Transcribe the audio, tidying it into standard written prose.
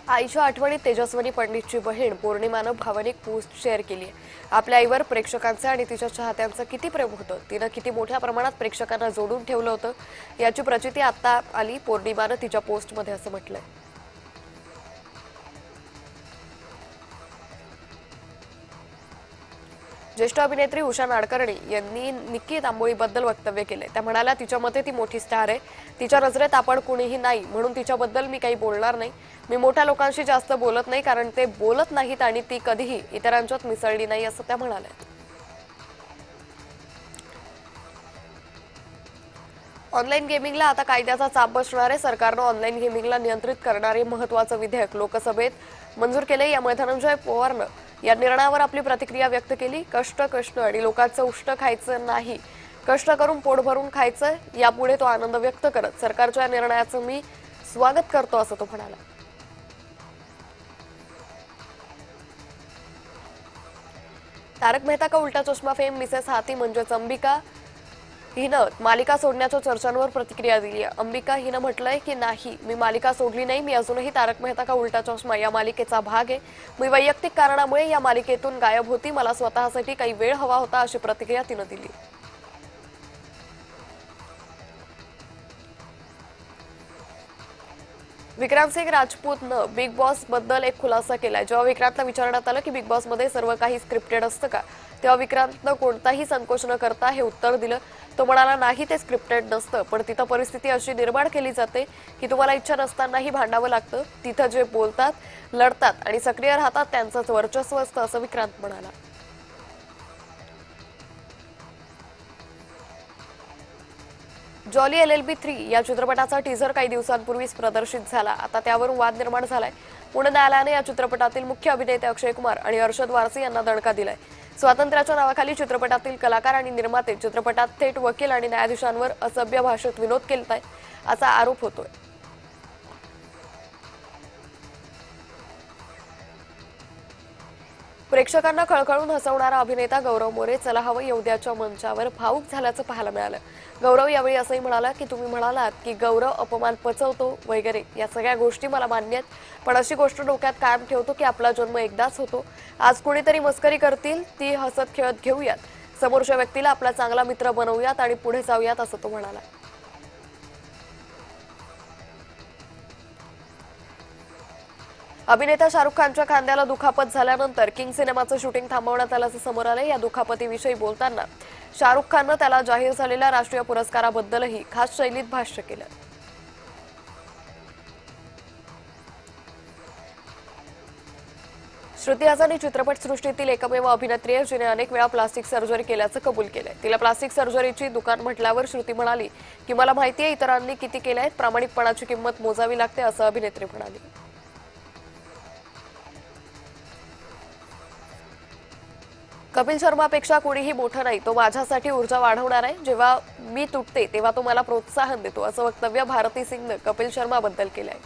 आईच्या आठवणीत तेजस्विनी पंडितची बहीण पौर्णिमानं भावनिक पोस्ट शेअर केली आहे। आपल्या आईवर प्रेक्षकांचं आणि तिच्या चाहत्यांचं किती प्रेम होतं, तिनं किती मोठ्या प्रमाणात प्रेक्षकांना जोडून ठेवलं होतं याची प्रचिती आता आली। पौर्णिमानं तिच्या पोस्टमध्ये असं म्हटलंय। ज्येष्ठ अभिनेत्री उषा नाडकर्णी यांनी निक्की तांबोळीबद्दल वक्तव्य केले। त्या म्हणाल्या, तिच्या मते ती मोठी स्टार आहे, तिच्या नजरेत आपण कुणीही नाही, म्हणून तिच्याबद्दल मी काही बोलणार नाही। मी मोठ्या लोकांशी जास्त बोलत नाही, कारण ते बोलत नाहीत आणि ती कधीही इतरांच्यात मिसळली नाही, असं त्या म्हणाल्या। ऑनलाईन गेमिंगला आता कायद्याचा चाप बसणार आहे। सरकारनं ऑनलाईन गेमिंगला नियंत्रित करणारे महत्त्वाचं विधेयक लोकसभेत मंजूर केले। यामुळे धनंजय पवारनं या निर्णयावर आपली प्रतिक्रिया व्यक्त केली। कष्ट आणि लोकांचं उष्ट खायचं नाही, कष्ट करून पोट भरून खायचं, यापुढे तो आनंद व्यक्त करत सरकारच्या निर्णयाचं मी स्वागत करतो, असं तो म्हणाला। तारक मेहता का उल्टा चष्मा फेम मिसेस हाती म्हणजेच अंबिका हिनं मालिका सोडण्याच्या चर्चांवर प्रतिक्रिया दिली आहे। अंबिका हिनं म्हटलंय की नाही, मी मालिका सोडली नाही, मी अजूनही तारक मेहता का उल्टा चष्मा या मालिकेचा भाग आहे। मी वैयक्तिक कारणामुळे या मालिकेतून गायब होती, मला स्वतःसाठी काही वेळ हवा होता, अशी प्रतिक्रिया तिनं दिली। विक्रांत सिंग राजपूतनं बिग बॉस बद्दल एक खुलासा केलाय। जेव्हा विक्रांतला विचारण्यात आलं की बिग बॉस मध्ये सर्व काही स्क्रिप्टेड असतं का, तेव्हा विक्रांतनं कोणताही संकोच न करता हे उत्तर दिलं। तो म्हणाला, नाही, ते स्क्रिप्टेड नसतं, पण तिथं परिस्थिती अशी निर्माण केली जाते की तुम्हाला इच्छा नसतानाही भांडावं लागतं। तिथं जे बोलतात, लढतात आणि सक्रिय राहतात त्यांचंच वर्चस्व असतं, असं विक्रांत म्हणाला। जॉली LLB 3 या चित्रपटाचा टीझर काही दिवसांपूर्वीच प्रदर्शित झाला। आता त्यावरून वाद निर्माण झालाय। पुणे न्यायालयाने या चित्रपटातील मुख्य अभिनेते अक्षय कुमार आणि अर्शद वारसी यांना दणका दिलाय। स्वातंत्र्याच्या नावाखाली चित्रपटातील कलाकार आणि निर्माते चित्रपटात थेट वकील आणि न्यायाधीशांवर असभ्य भाषेत विनोद केलताय, असा आरोप होतोय। प्रेक्षकांना खळखळून हसवणारा अभिनेता गौरव मोरे चला हवं येऊद्याच्या मंचावर भावूक झाल्याचं पाहायला मिळालं। गौरव यावेळी असंही म्हणाला की तुम्ही म्हणालात की गौरव अपमान पचवतो वगैरे, या सगळ्या गोष्टी मला मान्य आहेत, पण अशी गोष्ट डोक्यात कायम ठेवतो की आपला जन्म एकदाच होतो। आज कोणीतरी मस्करी करतील, ती हसत खेळत घेऊयात, समोरच्या व्यक्तीला आपला चांगला मित्र बनवूयात आणि पुढे जाऊयात, असं तो म्हणाला। अभिनेता शाहरुख खानच्या खांद्याला दुखापत झाल्यानंतर किंग सिनेमाचं शूटिंग थांबवण्यात आल्याचं समोर आलंय। या दुखापतीविषयी बोलताना शाहरुख खाननं त्याला जाहीर झालेल्या राष्ट्रीय पुरस्काराबद्दलही खास शैलीत भाष्य केलं। श्रुती हसन ही चित्रपटसृष्टीतील एकमेव अभिनेत्री आहे जिने अनेक वेळा प्लास्टिक सर्जरी केल्याचं कबूल केलंय। तिला प्लास्टिक सर्जरीची दुकान म्हटल्यावर श्रुती म्हणाली की मला माहितीये इतरांनी किती केलंय, प्रामाणिकपणाची किंमत मोजावी लागते, असं अभिनेत्री म्हणाली। कपिल शर्मापेक्षा कोणीही मोठं नाही, तो माझ्यासाठी ऊर्जा वाढवणार आहे। जेव्हा मी तुटते तेव्हा तो मला प्रोत्साहन देतो, असं वक्तव्य भारती सिंगनं कपिल शर्माबद्दल केलंय।